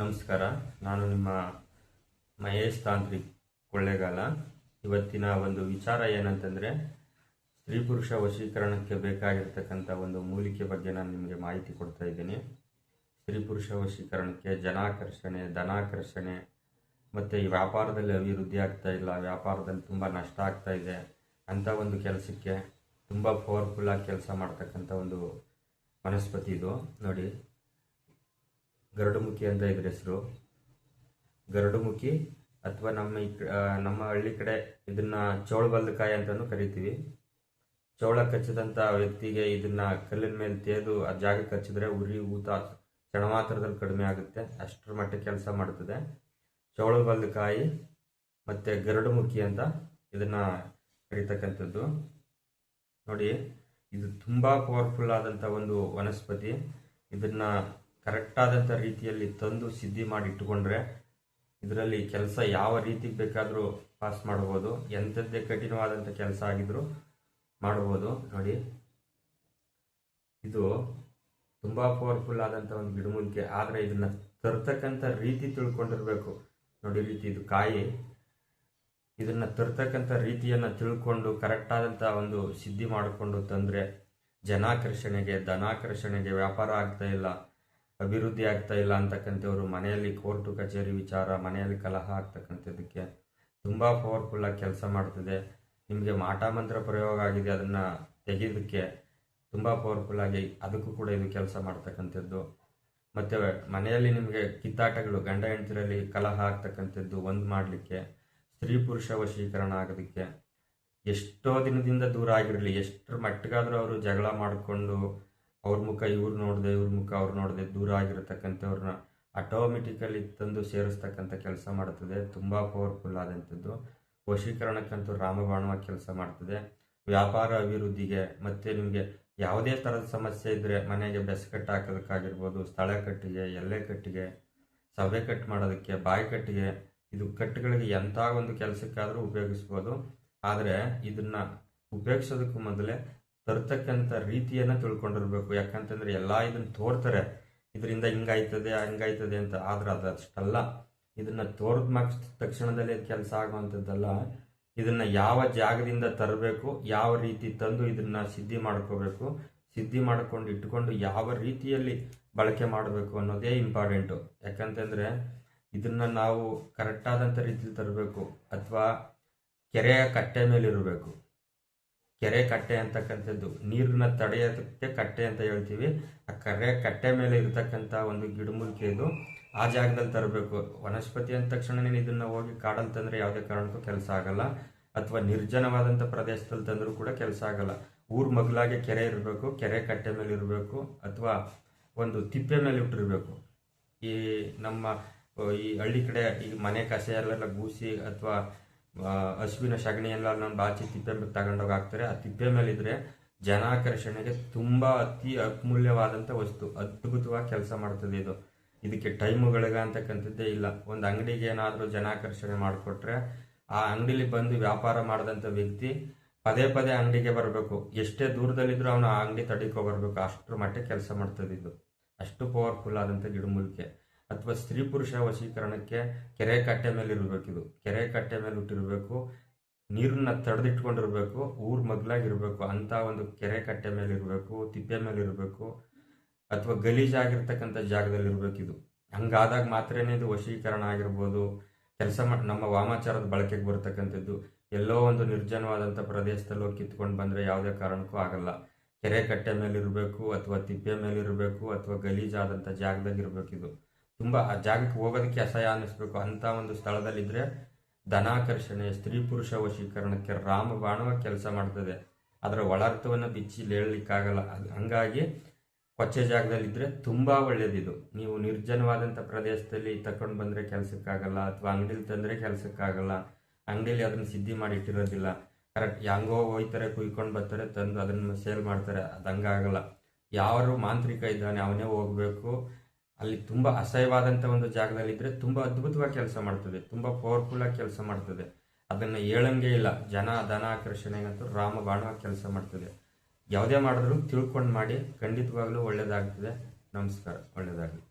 ನಮಸ್ಕಾರ. ನಾನು ನಿಮ್ಮ ಮಹೇಶ್ ತಾಂತ್ರಿಕ್ ಕೊಳ್ಳೇಗಾಲ. ಇವತ್ತಿನ ಒಂದು ವಿಚಾರ ಏನಂತಂದರೆ, ಸ್ತ್ರೀ ಪುರುಷ ವಶೀಕರಣಕ್ಕೆ ಬೇಕಾಗಿರ್ತಕ್ಕಂಥ ಒಂದು ಮೂಲಿಕೆ ಬಗ್ಗೆ ನಾನು ನಿಮಗೆ ಮಾಹಿತಿ ಕೊಡ್ತಾ ಇದ್ದೀನಿ. ಸ್ತ್ರೀ ಪುರುಷ ವಶೀಕರಣಕ್ಕೆ ಜನಾಕರ್ಷಣೆ, ಧನಾಕರ್ಷಣೆ ಮತ್ತು ಈ ವ್ಯಾಪಾರದಲ್ಲಿ ಅಭಿವೃದ್ಧಿ ಆಗ್ತಾ ಇಲ್ಲ, ವ್ಯಾಪಾರದಲ್ಲಿ ತುಂಬ ನಷ್ಟ ಆಗ್ತಾ ಇದೆ ಅಂಥ ಒಂದು ಕೆಲಸಕ್ಕೆ ತುಂಬ ಪವರ್ಫುಲ್ಲಾಗಿ ಕೆಲಸ ಮಾಡ್ತಕ್ಕಂಥ ಒಂದು ವನಸ್ಪತಿ ಇದು. ನೋಡಿ, ಗರುಡುಮುಖಿ ಅಂತ ಇದ್ರ ಹೆಸರು. ಗರುಡುಮುಖಿ ಅಥವಾ ನಮ್ಮ ಹಳ್ಳಿ ಕಡೆ ಇದನ್ನ ಚೌಳಬಲ್ದಕಾಯಿ ಅಂತಲೂ ಕರಿತೀವಿ. ಚೌಳ ಕಚ್ಚಿದಂಥ ವ್ಯಕ್ತಿಗೆ ಇದನ್ನ ಕಲ್ಲಿನ ಮೇಲೆ ತೇದು ಆ ಜಾಗಕ್ಕೆ ಹಚ್ಚಿದ್ರೆ ಉರಿ ಊತ ಕ್ಷಣ ಮಾತ್ರದಲ್ಲಿ ಕಡಿಮೆ ಆಗುತ್ತೆ, ಅಷ್ಟರ ಮಟ್ಟಿಗೆ ಕೆಲಸ ಮಾಡ್ತದೆ. ಚೌಳಬಲ್ದಕಾಯಿ ಮತ್ತು ಗರುಡುಮುಖಿ ಅಂತ ಇದನ್ನ ಕರಿತಕ್ಕಂಥದ್ದು. ನೋಡಿ, ಇದು ತುಂಬ ಪವರ್ಫುಲ್ ಆದಂಥ ಒಂದು ವನಸ್ಪತಿ. ಇದನ್ನ ಕರೆಕ್ಟ್ ಆದಂಥ ರೀತಿಯಲ್ಲಿ ತಂದು ಸಿದ್ಧಿ ಮಾಡಿ ಇಟ್ಟುಕೊಂಡ್ರೆ ಇದರಲ್ಲಿ ಕೆಲಸ ಯಾವ ರೀತಿ ಬೇಕಾದರೂ ಪಾಸ್ ಮಾಡ್ಬೋದು. ಎಂಥದ್ದೇ ಕಠಿಣವಾದಂಥ ಕೆಲಸ ಆಗಿದ್ರು ಮಾಡ್ಬೋದು. ನೋಡಿ, ಇದು ತುಂಬ ಪವರ್ಫುಲ್ ಆದಂಥ ಒಂದು ಗಿಡಮೂಲಿಕೆ. ಆದರೆ ಇದನ್ನ ತರ್ತಕ್ಕಂಥ ರೀತಿ ತಿಳ್ಕೊಂಡಿರ್ಬೇಕು. ನೋಡಿ, ರೀತಿ ಇದು ಕಾಯಿ. ಇದನ್ನ ತರ್ತಕ್ಕಂಥ ರೀತಿಯನ್ನು ತಿಳ್ಕೊಂಡು ಕರೆಕ್ಟ್ ಆದಂಥ ಒಂದು ಸಿದ್ಧಿ ಮಾಡಿಕೊಂಡು ತಂದರೆ ಜನಾಕರ್ಷಣೆಗೆ, ಧನಾಕರ್ಷಣೆಗೆ, ವ್ಯಾಪಾರ ಆಗ್ತಾ ಇಲ್ಲ, ಅಭಿವೃದ್ಧಿ ಆಗ್ತಾ ಇಲ್ಲ ಅಂತಕ್ಕಂಥವ್ರು ಮನೆಯಲ್ಲಿ ಕೋರ್ಟು ಕಚೇರಿ ವಿಚಾರ, ಮನೆಯಲ್ಲಿ ಕಲಹ ಆಗ್ತಕ್ಕಂಥದ್ದಕ್ಕೆ ತುಂಬ ಪವರ್ಫುಲ್ಲಾಗಿ ಕೆಲಸ ಮಾಡ್ತದೆ. ನಿಮಗೆ ಮಾಟ ಮಂತ್ರ ಪ್ರಯೋಗ ಆಗಿದೆ, ಅದನ್ನು ತೆಗೆಯೋದಕ್ಕೆ ತುಂಬ ಪವರ್ಫುಲ್ಲಾಗಿ ಅದಕ್ಕೂ ಕೂಡ ಇದು ಕೆಲಸ ಮಾಡ್ತಕ್ಕಂಥದ್ದು. ಮತ್ತು ಮನೆಯಲ್ಲಿ ನಿಮಗೆ ಕಿತ್ತಾಟಗಳು, ಗಂಡ ಹೆಂಡತಿರಲ್ಲಿ ಕಲಹ ಆಗ್ತಕ್ಕಂಥದ್ದು ಒಂದು ಮಾಡಲಿಕ್ಕೆ, ಸ್ತ್ರೀ ಪುರುಷ ವಶೀಕರಣ ಆಗೋದಕ್ಕೆ, ಎಷ್ಟೋ ದಿನದಿಂದ ದೂರ ಆಗಿರಲಿ, ಎಷ್ಟರ ಮಟ್ಟಿಗಾದರೂ ಅವರು ಜಗಳ ಮಾಡಿಕೊಂಡು ಅವ್ರ ಮುಖ ಇವ್ರು ನೋಡಿದೆ, ಇವ್ರ ಮುಖ ಅವ್ರು ನೋಡಿದೆ, ದೂರ ಆಗಿರತಕ್ಕಂಥವ್ರನ್ನ ಆಟೋಮೆಟಿಕಲಿ ತಂದು ಸೇರಿಸ್ತಕ್ಕಂಥ ಕೆಲಸ ಮಾಡ್ತದೆ. ತುಂಬ ಪವರ್ಫುಲ್ ಆದಂಥದ್ದು. ವಶೀಕರಣಕ್ಕಂತೂ ರಾಮಬಾಣವಾಗಿ ಕೆಲಸ ಮಾಡ್ತದೆ. ವ್ಯಾಪಾರ ಅಭಿವೃದ್ಧಿಗೆ ಮತ್ತು ನಿಮಗೆ ಯಾವುದೇ ಥರದ ಸಮಸ್ಯೆ ಇದ್ದರೆ ಮನೆಗೆ ಬೆಸ್ಕಟ್ಟು ಹಾಕೋದಕ್ಕಾಗಿರ್ಬೋದು, ಸ್ಥಳ ಕಟ್ಟಿಗೆ, ಎಲೆ ಕಟ್ಟಿಗೆ, ಸಭೆ ಕಟ್ ಮಾಡೋದಕ್ಕೆ, ಬಾಯಿ ಕಟ್ಟಿಗೆ, ಇದು ಕಟ್ಟುಗಳಿಗೆ ಎಂಥ ಒಂದು ಕೆಲಸಕ್ಕಾದರೂ ಉಪಯೋಗಿಸ್ಬೋದು. ಆದರೆ ಇದನ್ನು ಉಪಯೋಗಿಸೋದಕ್ಕೂ ಮೊದಲೇ ತರ್ತಕ್ಕಂಥ ರೀತಿಯನ್ನು ತಿಳ್ಕೊಂಡಿರ್ಬೇಕು. ಯಾಕಂತಂದರೆ ಎಲ್ಲ ಇದನ್ನು ತೋರ್ತಾರೆ, ಇದರಿಂದ ಹಿಂಗಾಯ್ತದೆ ಹಂಗಾಯ್ತದೆ ಅಂತ. ಆದ್ರೆ ಅದು ಅಷ್ಟಲ್ಲ. ಇದನ್ನು ತೋರ್ದ ತಕ್ಷಣದಲ್ಲಿ ಕೆಲಸ ಆಗುವಂಥದ್ದಲ್ಲ. ಇದನ್ನು ಯಾವ ಜಾಗದಿಂದ ತರಬೇಕು, ಯಾವ ರೀತಿ ತಂದು ಇದನ್ನು ಸಿದ್ಧಿ ಮಾಡ್ಕೋಬೇಕು, ಸಿದ್ಧಿ ಮಾಡ್ಕೊಂಡು ಇಟ್ಕೊಂಡು ಯಾವ ರೀತಿಯಲ್ಲಿ ಬಳಕೆ ಮಾಡಬೇಕು ಅನ್ನೋದೇ ಇಂಪಾರ್ಟೆಂಟು. ಯಾಕಂತಂದರೆ ಇದನ್ನು ನಾವು ಕರೆಕ್ಟಾದಂಥ ರೀತಿಯಲ್ಲಿ ತರಬೇಕು. ಅಥವಾ ಕೆರೆಯ ಕಟ್ಟೆ ಮೇಲಿರಬೇಕು. ಕೆರೆ ಕಟ್ಟೆ ಅಂತಕ್ಕಂಥದ್ದು ನೀರನ್ನ ತಡೆಯೋದಕ್ಕೆ ಕಟ್ಟೆ ಅಂತ ಹೇಳ್ತೀವಿ. ಆ ಕಟ್ಟೆ ಮೇಲೆ ಇರತಕ್ಕಂಥ ಒಂದು ಗಿಡಮೂಲಿಕೆ ಇದು. ಆ ಜಾಗದಲ್ಲಿ ತರಬೇಕು. ವನಸ್ಪತಿ ಅಂದ ತಕ್ಷಣ ಇದನ್ನು ಹೋಗಿ ಕಾಡಲ್ಲಿ ತಂದರೆ ಯಾವುದೇ ಕಾರಣಕ್ಕೂ ಕೆಲಸ ಆಗಲ್ಲ. ಅಥವಾ ನಿರ್ಜನವಾದಂಥ ಪ್ರದೇಶದಲ್ಲಿ ತಂದರೂ ಕೂಡ ಕೆಲಸ ಆಗಲ್ಲ. ಊರ ಮಗ್ಲಾಗೆ ಕೆರೆ ಇರಬೇಕು, ಕೆರೆ ಕಟ್ಟೆ ಮೇಲೆ ಇರಬೇಕು, ಅಥವಾ ಒಂದು ತಿಪ್ಪೆ ಮೇಲೆ ಇಟ್ಟಿರಬೇಕು. ಈ ನಮ್ಮ ಈ ಹಳ್ಳಿ ಕಡೆ ಈ ಮನೆ ಕಸೆಯಲ್ಲೆಲ್ಲ ಗೂಸಿ ಅಥವಾ ಹಸುವಿನ ಸಗಣಿಯೆಲ್ಲ ನಾನು ಬಾಚಿ ತಿಪ್ಪೆ ಮೇಲೆ ತಗೊಂಡೋಗಿ ಹಾಕ್ತಾರೆ. ಆ ತಿಪ್ಪೆ ಮೇಲಿದ್ರೆ ಜನಾಕರ್ಷಣೆಗೆ ತುಂಬ ಅತಿ ಅಮೂಲ್ಯವಾದಂಥ ವಸ್ತು. ಅದ್ಭುತವಾಗಿ ಕೆಲಸ ಮಾಡ್ತದೆ ಇದು. ಇದಕ್ಕೆ ಟೈಮುಗಳಿಗೆ ಅಂತಕ್ಕಂಥದ್ದೇ ಇಲ್ಲ. ಒಂದು ಅಂಗಡಿಗೆ ಏನಾದರೂ ಜನಾಕರ್ಷಣೆ ಮಾಡಿಕೊಟ್ರೆ ಆ ಅಂಗಡಿಲಿ ಬಂದು ವ್ಯಾಪಾರ ಮಾಡಿದಂಥ ವ್ಯಕ್ತಿ ಪದೇ ಪದೇ ಅಂಗಡಿಗೆ ಬರಬೇಕು. ಎಷ್ಟೇ ದೂರದಲ್ಲಿದ್ದರೂ ಅವನು ಆ ಅಂಗಡಿ ತಡಿಕೊ ಬರಬೇಕು. ಅಷ್ಟರ ಮಟ್ಟಿಗೆ ಕೆಲಸ ಮಾಡ್ತದೆ ಇದು. ಅಷ್ಟು ಪವರ್ಫುಲ್ ಆದಂಥ ಗಿಡಮೂಲಿಕೆ. ಅಥವಾ ಸ್ತ್ರೀ ಪುರುಷ ವಶೀಕರಣಕ್ಕೆ ಕೆರೆ ಕಟ್ಟೆ ಮೇಲೆ ಇರಬೇಕು. ಇದು ಕೆರೆ ಕಟ್ಟೆ ಮೇಲೆ ಇಟ್ಟಿರಬೇಕು, ನೀರನ್ನ ತಡೆದಿಟ್ಕೊಂಡಿರ್ಬೇಕು, ಊರ್ ಮಗ್ಲಾಗಿರ್ಬೇಕು. ಅಂಥ ಒಂದು ಕೆರೆ ಕಟ್ಟೆ ಮೇಲೆ ಇರಬೇಕು, ತಿಪ್ಪೆ ಮೇಲೆ ಇರಬೇಕು, ಅಥವಾ ಗಲೀಜಾಗಿರ್ತಕ್ಕಂಥ ಜಾಗದಲ್ಲಿ ಇರಬೇಕು. ಇದು ಹಂಗಾದಾಗ ಮಾತ್ರನೇ ಇದು ವಶೀಕರಣ ಆಗಿರ್ಬೋದು. ಕೆಲಸ ನಮ್ಮ ವಾಮಾಚಾರದ ಬಳಕೆಗೆ ಬರ್ತಕ್ಕಂಥದ್ದು. ಎಲ್ಲೋ ಒಂದು ನಿರ್ಜನವಾದಂಥ ಪ್ರದೇಶದಲ್ಲಿ ಹೋಗಿ ಕಿತ್ಕೊಂಡು ಬಂದರೆ ಯಾವುದೇ ಕಾರಣಕ್ಕೂ ಆಗಲ್ಲ. ಕೆರೆ ಕಟ್ಟೆ ಮೇಲೆ ಇರಬೇಕು, ಅಥವಾ ತಿಪ್ಪೆ ಮೇಲೆ ಇರಬೇಕು, ಅಥವಾ ಗಲೀಜಾದಂಥ ಜಾಗದಲ್ಲಿ ಇರಬೇಕು. ಇದು ತುಂಬ ಆ ಜಾಗಕ್ಕೆ ಹೋಗೋದಕ್ಕೆ ಅಸಹ್ಯ ಅನ್ನಿಸ್ಬೇಕು. ಅಂಥ ಒಂದು ಸ್ಥಳದಲ್ಲಿದ್ದರೆ ಧನಾಕರ್ಷಣೆ, ಸ್ತ್ರೀ ಪುರುಷ ವಶೀಕರಣಕ್ಕೆ ರಾಮಬಾಣವಾಗಿ ಕೆಲಸ ಮಾಡ್ತದೆ. ಅದರ ಒಳಾರ್ಥವನ್ನು ಬಿಚ್ಚಿ ಹೇಳಲಿಕ್ಕಾಗಲ್ಲ. ಹಂಗಾಗಿ ಕೊಚ್ಚೆ ಜಾಗದಲ್ಲಿದ್ದರೆ ತುಂಬ ಒಳ್ಳೆಯದಿದು. ನೀವು ನಿರ್ಜನವಾದಂಥ ಪ್ರದೇಶದಲ್ಲಿ ತಗೊಂಡು ಬಂದರೆ ಕೆಲಸಕ್ಕಾಗಲ್ಲ, ಅಥವಾ ಅಂಗಡಿಲಿ ತಂದರೆ ಕೆಲಸಕ್ಕಾಗಲ್ಲ. ಅಂಗಡಿಲಿ ಅದನ್ನು ಸಿದ್ಧಿ ಮಾಡಿ ಇಟ್ಟಿರೋದಿಲ್ಲ. ಕರೆಕ್ಟ್ ಹೆಂಗೋ ಹೋಯ್ತಾರೆ, ಕುಯ್ಕೊಂಡು ಬರ್ತಾರೆ, ತಂದು ಅದನ್ನು ಸೇಲ್ ಮಾಡ್ತಾರೆ. ಅದು ಹಂಗಾಗಲ್ಲ. ಯಾರು ಮಾಂತ್ರಿಕ ಇದ್ದಾನೆ ಅವನೇ ಹೋಗಬೇಕು. ಅಲ್ಲಿ ತುಂಬ ಅಸಹ್ಯವಾದಂಥ ಒಂದು ಜಾಗದಲ್ಲಿದ್ದರೆ ತುಂಬ ಅದ್ಭುತವಾಗಿ ಕೆಲಸ ಮಾಡ್ತದೆ, ತುಂಬ ಪವರ್ಫುಲ್ಲಾಗಿ ಕೆಲಸ ಮಾಡ್ತದೆ. ಅದನ್ನು ಹೇಳಂಗೆ ಇಲ್ಲ. ಧನಾಕರ್ಷಣೆಗಂತೂ ರಾಮಬಾಣವಾಗಿ ಕೆಲಸ ಮಾಡ್ತದೆ. ಯಾವುದೇ ಮಾಡಿದ್ರು ತಿಳ್ಕೊಂಡು ಮಾಡಿ, ಖಂಡಿತವಾಗ್ಲೂ ಒಳ್ಳೆಯದಾಗ್ತದೆ. ನಮಸ್ಕಾರ, ಒಳ್ಳೆಯದಾಗಲಿ.